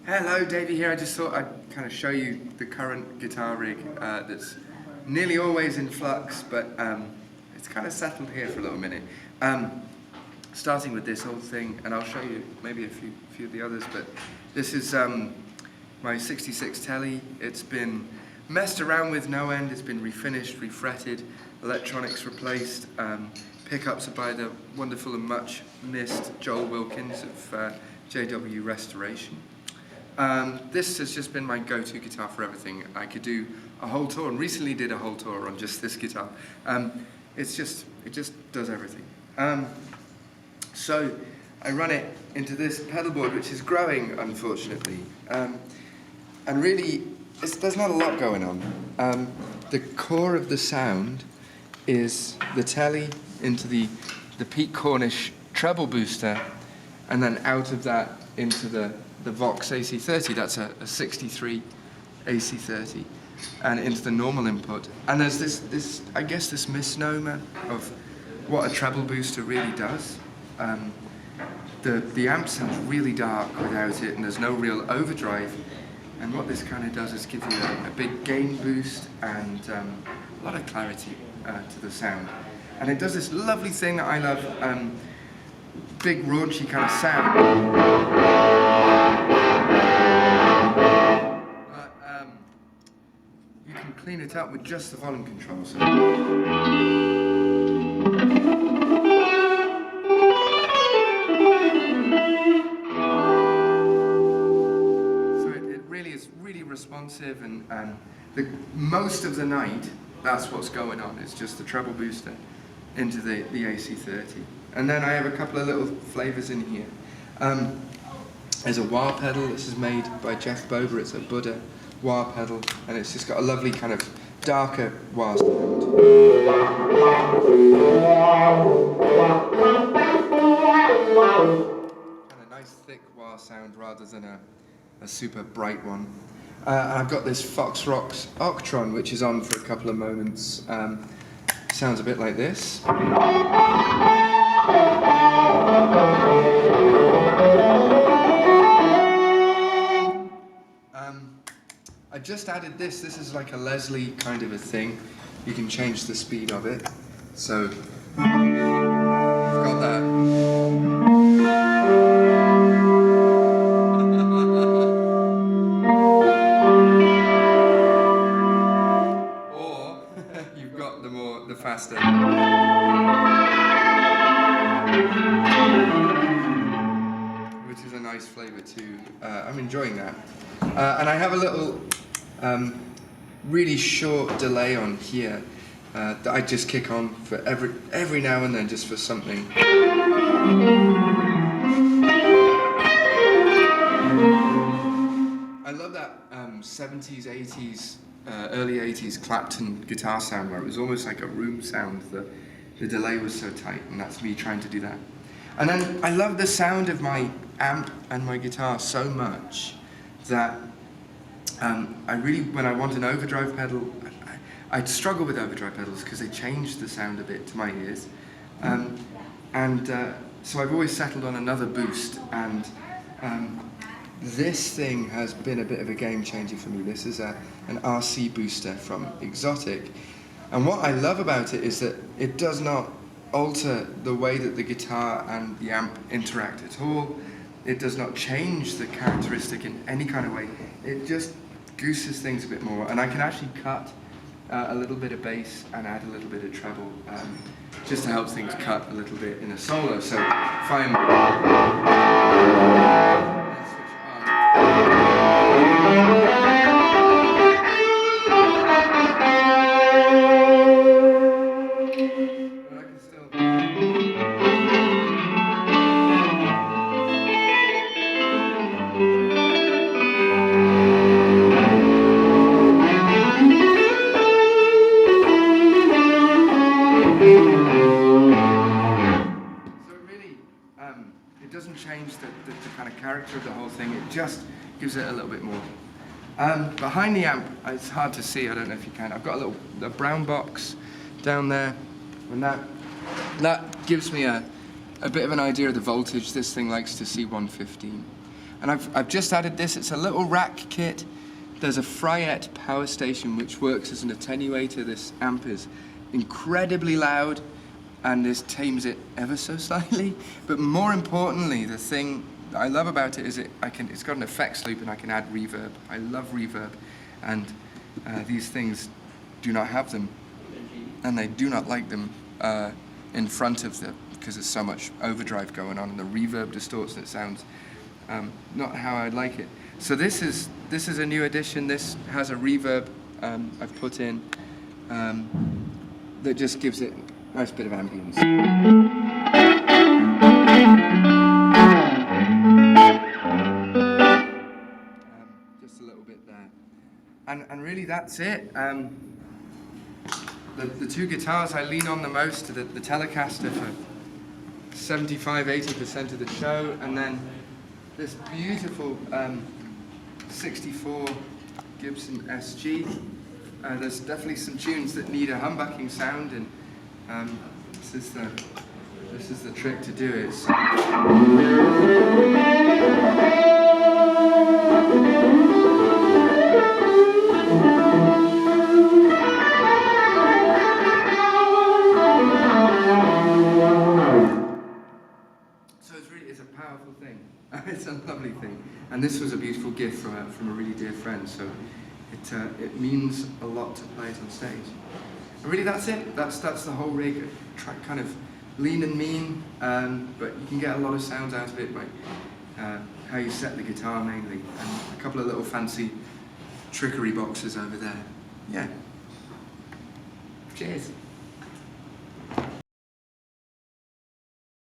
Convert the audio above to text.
Hello, Davey here. I just thought I'd kind of show you the current guitar rig that's nearly always in flux, but it's kind of settled here for a little minute. Starting with this old thing, and I'll show you maybe a few of the others, but this is my 66 Tele. It's been messed around with no end. It's been refinished, refretted, electronics replaced. Pickups are by the wonderful and much missed Joel Wilkins of JW Restoration. This has just been my go-to guitar for everything. I could do a whole tour, and recently did a whole tour on just this guitar. It just does everything. So I run it into this pedalboard, which is growing, unfortunately. And really, there's not a lot going on. The core of the sound is the Tele into the Pete Cornish treble booster, and then out of that into the Vox AC30. That's a 63 AC30, and into the normal input. And there's this I guess this misnomer of what a treble booster really does. The amp sounds really dark without it, and there's no real overdrive. And what this kind of does is give you a big gain boost and a lot of clarity to the sound. And it does this lovely thing that I love. Big raunchy kind of sound. But you can clean it up with just the volume control. So it really is really responsive, and most of the night that's what's going on. It's just the treble booster into the AC30. And then I have a couple of little flavors in here. There's a wah pedal. This is made by Jeff Bober. It's a Buddha wah pedal, and it's just got a lovely kind of darker wah sound. Kind of nice thick wah sound rather than a super bright one. And I've got this Fox Rocks Octron, which is on for a couple of moments. Sounds a bit like this. I just added this. This is like a Leslie kind of a thing. You can change the speed of it. So I've got that. Or you've got the faster. Which is a nice flavour too. I'm enjoying that. And I have a little really short delay on here that I just kick on for every now and then, just for something. I love that 70s, 80s, early 80s Clapton guitar sound, where it was almost like a room sound. The delay was so tight, and that's me trying to do that. And then I love the sound of my amp and my guitar so much that I really, when I want an overdrive pedal, I'd struggle with overdrive pedals because they change the sound a bit to my ears. So I've always settled on another boost, and this thing has been a bit of a game changer for me. This is an RC booster from Exotic, and what I love about it is that it does not alter the way that the guitar and the amp interact at all. It does not change the characteristic in any kind of way. It just gooses things a bit more, and I can actually cut a little bit of bass and add a little bit of treble, just to help things cut a little bit in a solo. So if I'm it doesn't change the kind of character of the whole thing. It just gives it a little bit more. Behind the amp, it's hard to see. I don't know if you can. I've got a brown box down there, and that gives me a bit of an idea of the voltage. This thing likes to see 115. And I've just added this. It's a little rack kit. There's a Fryette power station which works as an attenuator. This amp is incredibly loud, and this tames it ever so slightly. But more importantly, the thing that I love about it is it's got an effects loop, and I can add reverb. I love reverb, and these things do not have them, and they do not like them in front of them because there's so much overdrive going on, and the reverb distorts and it sounds not how I'd like it. So this is a new addition. This has a reverb I've put in that just gives it a nice bit of ambience. Just a little bit there. And really that's it. The two guitars I lean on the most are the Telecaster for 75–80% of the show, and then this beautiful 64 Gibson SG. There's definitely some tunes that need a humbucking sound, and this is the trick to do it. It's a powerful thing. It's a lovely thing, and this was a beautiful gift from a really dear friend. So it means a lot to play it on stage. And really, that's it. That's the whole rig. Kind of lean and mean, but you can get a lot of sounds out of it by how you set the guitar mainly, and a couple of little fancy trickery boxes over there. Yeah. Cheers.